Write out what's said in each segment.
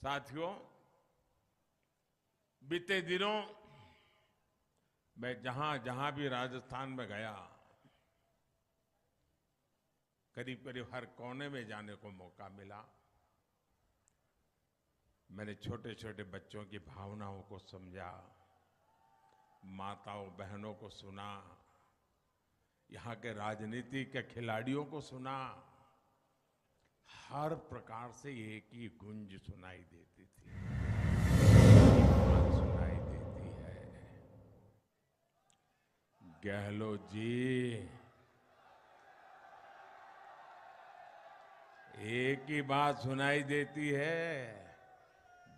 साथियों, बीते दिनों मैं जहां जहां भी राजस्थान में गया, करीब करीब हर कोने में जाने को मौका मिला। मैंने छोटे छोटे बच्चों की भावनाओं को समझा, माताओं बहनों को सुना, यहाँ के राजनीति के खिलाड़ियों को सुना। हर प्रकार से एक ही गूंज सुनाई देती थी, बात सुनाई देती है, गहलोत जी, एक ही बात सुनाई देती है,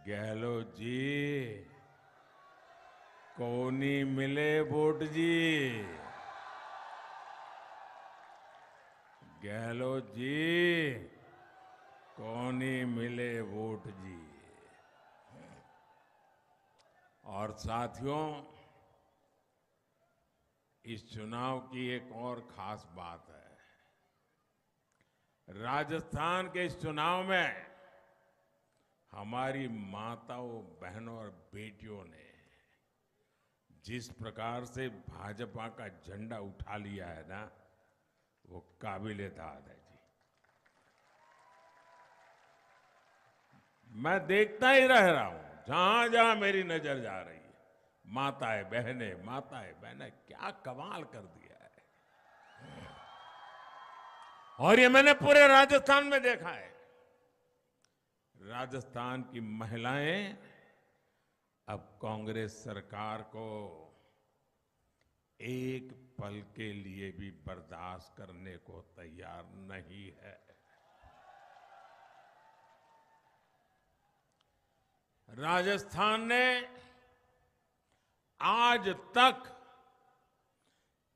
गहलोत जी, कोनी मिले वोट जी, गहलोत जी, कोनी मिले वोट जी। और साथियों, इस चुनाव की एक और खास बात है। राजस्थान के इस चुनाव में हमारी माताओं बहनों और बेटियों ने जिस प्रकार से भाजपा का झंडा उठा लिया है ना, वो काबिल-ए-दाद है जी। मैं देखता ही रह रहा हूं, जहां जहां मेरी नजर जा रही है, माताएं बहनें क्या कमाल कर दिया है। और ये मैंने पूरे राजस्थान में देखा है। राजस्थान की महिलाएं अब कांग्रेस सरकार को एक पल के लिए भी बर्दाश्त करने को तैयार नहीं है। राजस्थान ने आज तक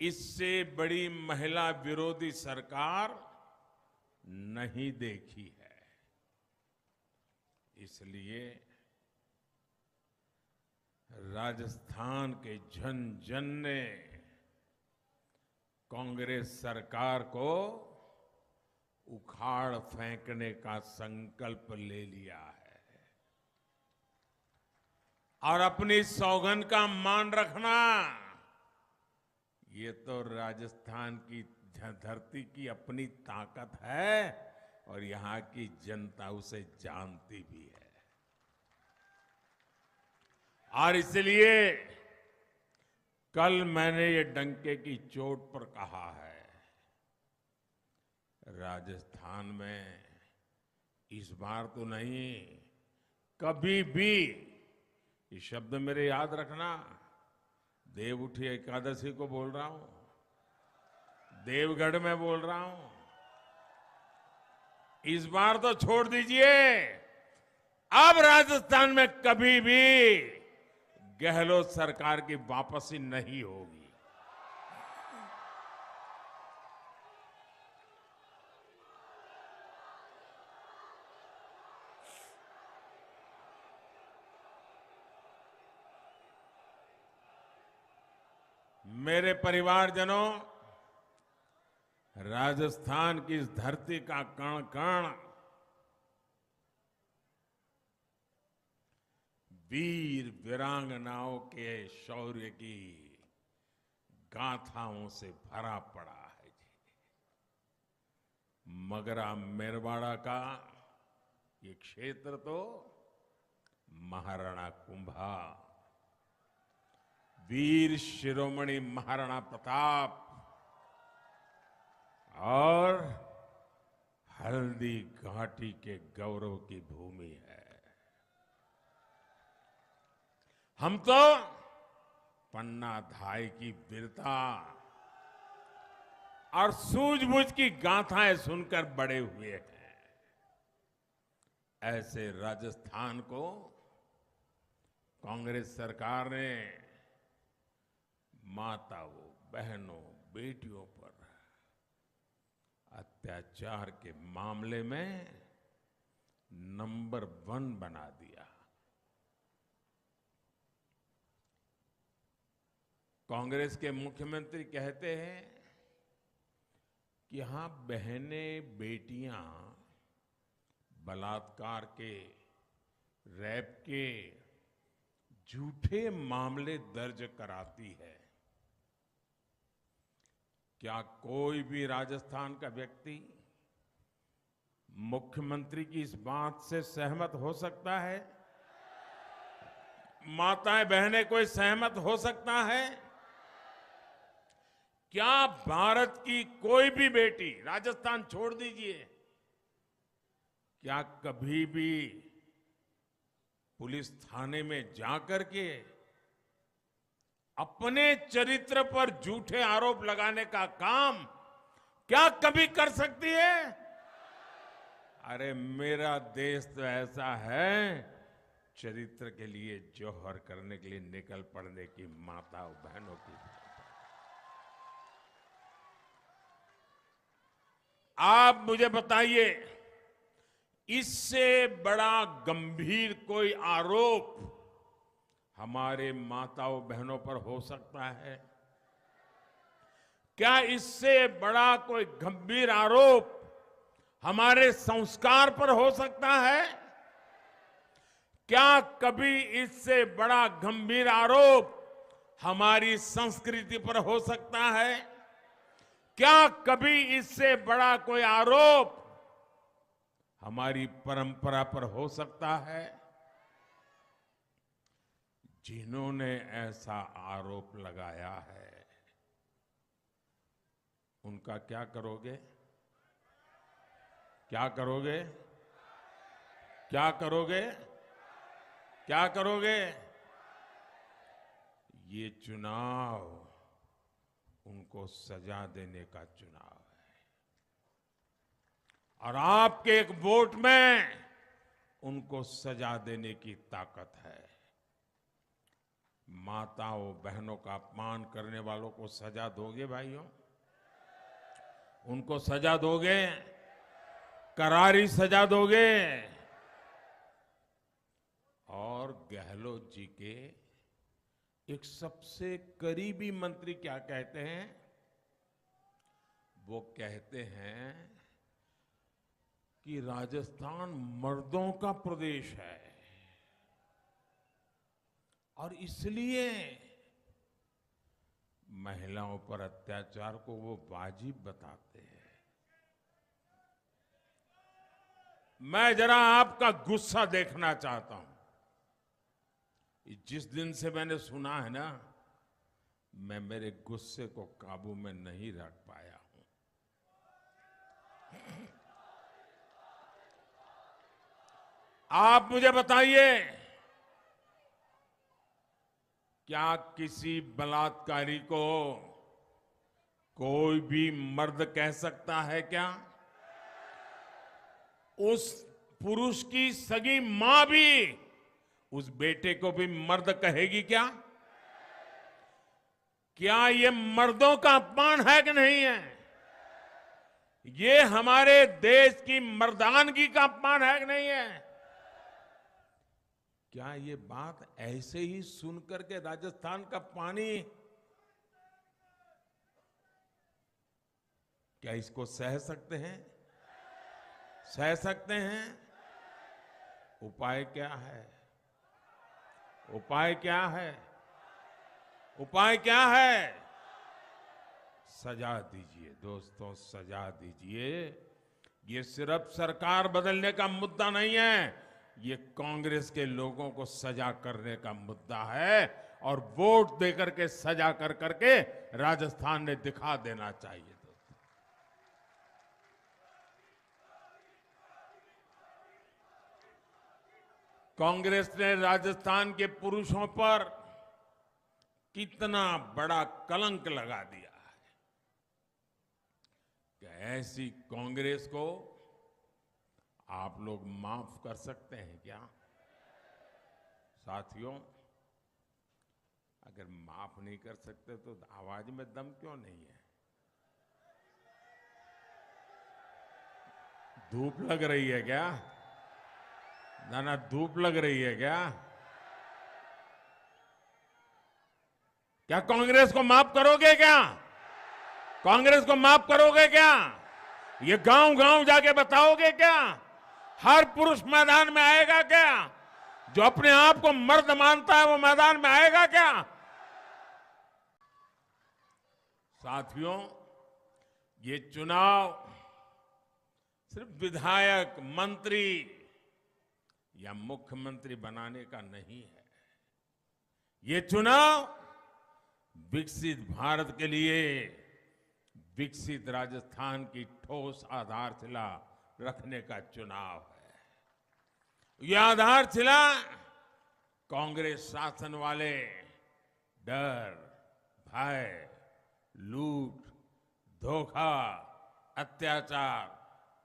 इससे बड़ी महिला विरोधी सरकार नहीं देखी है। इसलिए राजस्थान के जन जन ने कांग्रेस सरकार को उखाड़ फेंकने का संकल्प ले लिया है और अपनी सौगंध का मान रखना, ये तो राजस्थान की धरती की अपनी ताकत है और यहां की जनता उसे जानती भी है। और इसलिए कल मैंने ये डंके की चोट पर कहा है, राजस्थान में इस बार तो नहीं, कभी भी, ये शब्द मेरे याद रखना, देव उठी एकादशी को बोल रहा हूं, देवगढ़ में बोल रहा हूं, इस बार तो छोड़ दीजिए, अब राजस्थान में कभी भी गहलोत सरकार की वापसी नहीं होगी। मेरे परिवारजनों, राजस्थान की इस धरती का कण कण वीर वीरांगनाओं के शौर्य की गाथाओं से भरा पड़ा है जी। मगरा मेरवाड़ा का ये क्षेत्र तो महाराणा कुंभा, वीर शिरोमणि महाराणा प्रताप और हल्दी घाटी के गौरव की भूमि है। हम तो पन्ना धाय की वीरता और सूझबूझ की गाथाएं सुनकर बड़े हुए हैं। ऐसे राजस्थान को कांग्रेस सरकार ने माताओं बहनों बेटियों पर अत्याचार के मामले में नंबर 1 बना दिया। कांग्रेस के मुख्यमंत्री कहते हैं कि यहां बहनें बेटियां बलात्कार के रेप के झूठे मामले दर्ज कराती है। क्या कोई भी राजस्थान का व्यक्ति मुख्यमंत्री की इस बात से सहमत हो सकता है? माताएं बहनें कोई सहमत हो सकता है? क्या भारत की कोई भी बेटी, राजस्थान छोड़ दीजिए, क्या कभी भी पुलिस थाने में जाकर के अपने चरित्र पर झूठे आरोप लगाने का काम क्या कभी कर सकती है? अरे मेरा देश तो ऐसा है, चरित्र के लिए जौहर करने के लिए निकल पड़ने की माताओं बहनों की। आप मुझे बताइए, इससे बड़ा गंभीर कोई आरोप हमारे माताओं बहनों पर हो सकता है? क्या इससे बड़ा कोई गंभीर आरोप हमारे संस्कार पर हो सकता है? क्या कभी इससे बड़ा गंभीर आरोप हमारी संस्कृति पर हो सकता है? क्या कभी इससे बड़ा कोई आरोप हमारी परंपरा पर हो सकता है? जिन्होंने ऐसा आरोप लगाया है, उनका क्या करोगे? क्या करोगे? क्या करोगे? क्या करोगे? ये चुनाव उनको सजा देने का चुनाव है और आपके एक वोट में उनको सजा देने की ताकत है। माताओं बहनों का अपमान करने वालों को सजा दोगे भाइयों? उनको सजा दोगे? करारी सजा दोगे? और गहलोत जी के एक सबसे करीबी मंत्री क्या कहते हैं? वो कहते हैं कि राजस्थान मर्दों का प्रदेश है और इसलिए महिलाओं पर अत्याचार को वो वाजिब बताते हैं। मैं जरा आपका गुस्सा देखना चाहता हूं। जिस दिन से मैंने सुना है ना, मैं मेरे गुस्से को काबू में नहीं रख पाया हूं। आप मुझे बताइए, क्या किसी बलात्कारी को कोई भी मर्द कह सकता है क्या? उस पुरुष की सगी मां भी उस बेटे को भी मर्द कहेगी क्या? क्या ये मर्दों का अपमान है कि नहीं है? ये हमारे देश की मर्दानगी का अपमान है कि नहीं है? क्या ये बात ऐसे ही सुनकर के राजस्थान का पानी, क्या इसको सह सकते हैं? सह सकते हैं? उपाय क्या है? उपाय क्या है? उपाय क्या है? सजा दीजिए दोस्तों, सजा दीजिए। ये सिर्फ सरकार बदलने का मुद्दा नहीं है, ये कांग्रेस के लोगों को सजा करने का मुद्दा है और वोट देकर के सजा कर करके राजस्थान ने दिखा देना चाहिए। कांग्रेस ने राजस्थान के पुरुषों पर कितना बड़ा कलंक लगा दिया है कि ऐसी कांग्रेस को आप लोग माफ कर सकते हैं क्या? साथियों, अगर माफ नहीं कर सकते तो आवाज में दम क्यों नहीं है? धूप लग रही है क्या? ना धूप लग रही है क्या? क्या कांग्रेस को माफ करोगे क्या? कांग्रेस को माफ करोगे क्या? ये गांव गांव जाके बताओगे क्या? हर पुरुष मैदान में आएगा क्या? जो अपने आप को मर्द मानता है वो मैदान में आएगा क्या? साथियों, ये चुनाव सिर्फ विधायक, मंत्री या मुख्यमंत्री बनाने का नहीं है। ये चुनाव विकसित भारत के लिए विकसित राजस्थान की ठोस आधारशिला रखने का चुनाव है। यह आधारशिला कांग्रेस शासन वाले डर, भय, लूट, धोखा, अत्याचार,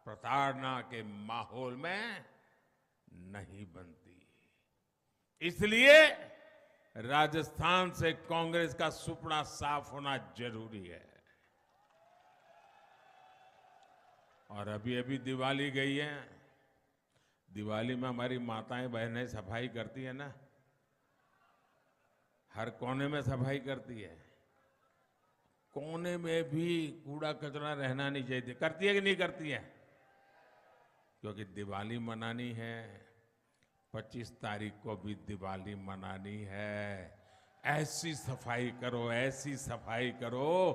प्रताड़ना के माहौल में नहीं बनती। इसलिए राजस्थान से कांग्रेस का सुपना साफ होना जरूरी है। और अभी अभी दिवाली गई है। दिवाली में हमारी माताएं बहनें सफाई करती है ना, हर कोने में सफाई करती है। कोने में भी कूड़ा कचरा रहना नहीं चाहिए। करती है कि नहीं करती है? क्योंकि दिवाली मनानी है, 25 तारीख को भी दिवाली मनानी है। ऐसी सफाई करो, ऐसी सफाई करो,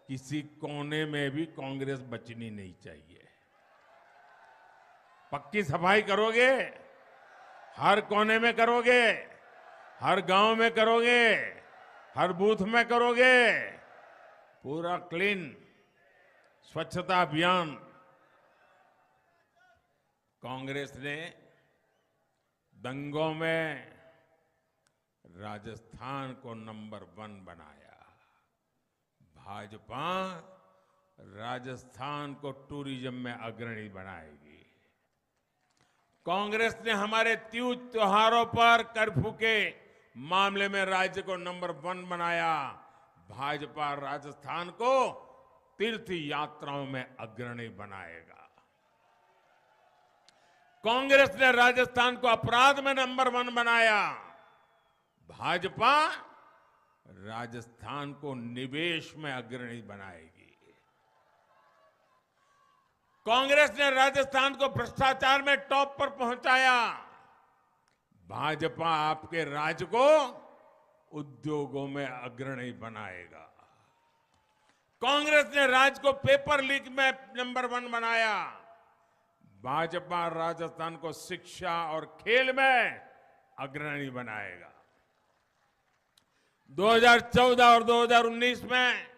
किसी कोने में भी कांग्रेस बचनी नहीं चाहिए। पक्की सफाई करोगे, हर कोने में करोगे, हर गांव में करोगे, हर बूथ में करोगे, पूरा क्लीन स्वच्छता अभियान। कांग्रेस ने दंगों में राजस्थान को नंबर 1 बनाया। भाजपा राजस्थान को टूरिज्म में अग्रणी बनाएगी। कांग्रेस ने हमारे तीज त्योहारों पर कर्फ्यू के मामले में राज्य को नंबर 1 बनाया। भाजपा राजस्थान को तीर्थ यात्राओं में अग्रणी बनाएगा। कांग्रेस ने राजस्थान को अपराध में नंबर 1 बनाया। भाजपा राजस्थान को निवेश में अग्रणी बनाएगी। कांग्रेस ने राजस्थान को भ्रष्टाचार में टॉप पर पहुंचाया। भाजपा आपके राज्य को उद्योगों में अग्रणी बनाएगा। कांग्रेस ने राज्य को पेपर लीक में नंबर 1 बनाया। भाजपा राजस्थान को शिक्षा और खेल में अग्रणी बनाएगा। 2014 और 2019 में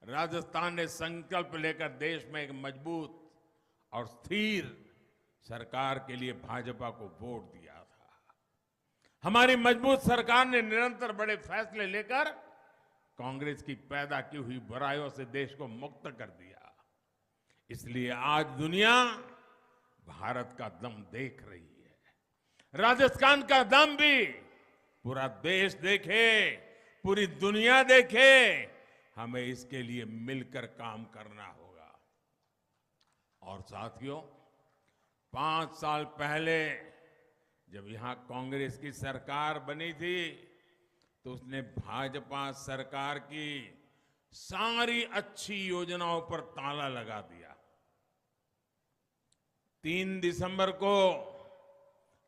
राजस्थान ने संकल्प लेकर देश में एक मजबूत और स्थिर सरकार के लिए भाजपा को वोट दिया था। हमारी मजबूत सरकार ने निरंतर बड़े फैसले लेकर कांग्रेस की पैदा की हुई बुराइयों से देश को मुक्त कर दिया। इसलिए आज दुनिया भारत का दम देख रही है। राजस्थान का दम भी पूरा देश देखे, पूरी दुनिया देखे। हमें इसके लिए मिलकर काम करना होगा। और साथियों, 5 साल पहले जब यहां कांग्रेस की सरकार बनी थी तो उसने भाजपा सरकार की सारी अच्छी योजनाओं पर ताला लगा दिया। 3 दिसंबर को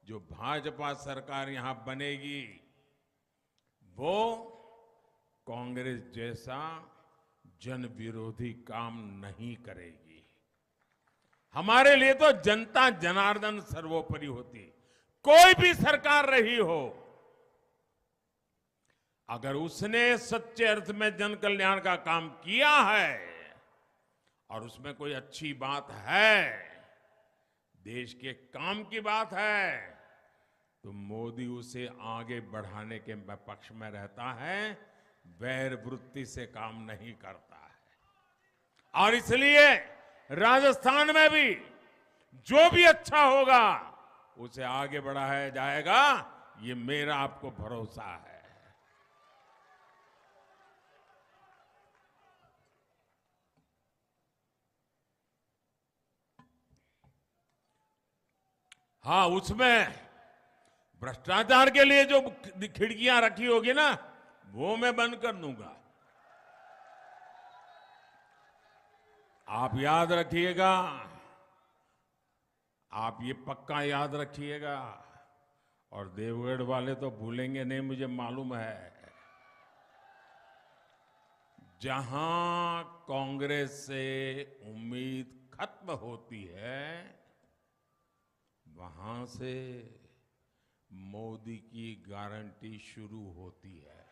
जो भाजपा सरकार यहां बनेगी वो कांग्रेस जैसा जन विरोधी काम नहीं करेगी। हमारे लिए तो जनता जनार्दन सर्वोपरि होती। कोई भी सरकार रही हो, अगर उसने सच्चे अर्थ में जन कल्याण का काम किया है और उसमें कोई अच्छी बात है, देश के काम की बात है, तो मोदी उसे आगे बढ़ाने के पक्ष में रहता है, वैर वृत्ति से काम नहीं करता है। और इसलिए राजस्थान में भी जो भी अच्छा होगा उसे आगे बढ़ाया जाएगा, ये मेरा आपको भरोसा है। हाँ, उसमें भ्रष्टाचार के लिए जो खिड़कियां रखी होगी ना, वो मैं बंद कर दूंगा। आप याद रखिएगा, आप ये पक्का याद रखिएगा, और देवगढ़ वाले तो भूलेंगे नहीं, मुझे मालूम है। जहां कांग्रेस से उम्मीद खत्म होती है, वहां से मोदी की गारंटी शुरू होती है।